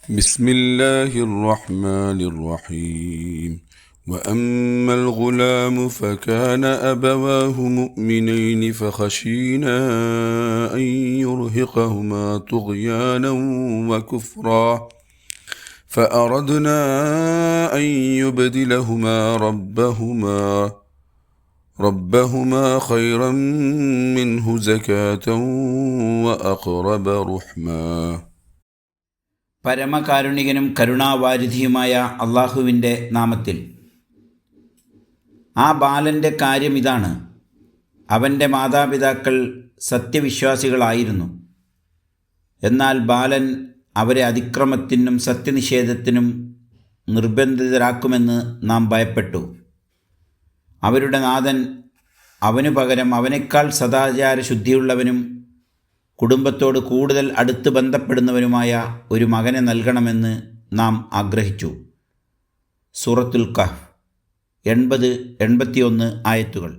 بسم الله الرحمن الرحيم وأما الغلام فكان أبواه مؤمنين فخشينا أن يرهقهما طغيانا وكفرا فأردنا أن يبدلهما ربهما خيرا منه زكاة وأقرب رحما. പരമകാരുണികനും കരുണാവാരിധിയുമായ അള്ളാഹുവിൻ്റെ നാമത്തിൽ. ആ ബാലൻ്റെ കാര്യം ഇതാണ്: അവൻ്റെ മാതാപിതാക്കൾ സത്യവിശ്വാസികളായിരുന്നു. എന്നാൽ ബാലൻ അവരെ അതിക്രമത്തിനും സത്യനിഷേധത്തിനും നിർബന്ധിതരാക്കുമെന്ന് നാം ഭയപ്പെട്ടു. അവരുടെ നാഥൻ അവനു പകരം അവനേക്കാൾ സദാചാരശുദ്ധിയുള്ളവനും കുടുംബത്തോട് കൂടുതൽ അടുത്ത് ബന്ധപ്പെടുന്നവനുമായ ഒരു മകനെ നൽകണമെന്ന് നാം ആഗ്രഹിച്ചു. സൂറത്തുൽ കഹ്ഫ് 80-81 ആയത്തുകൾ.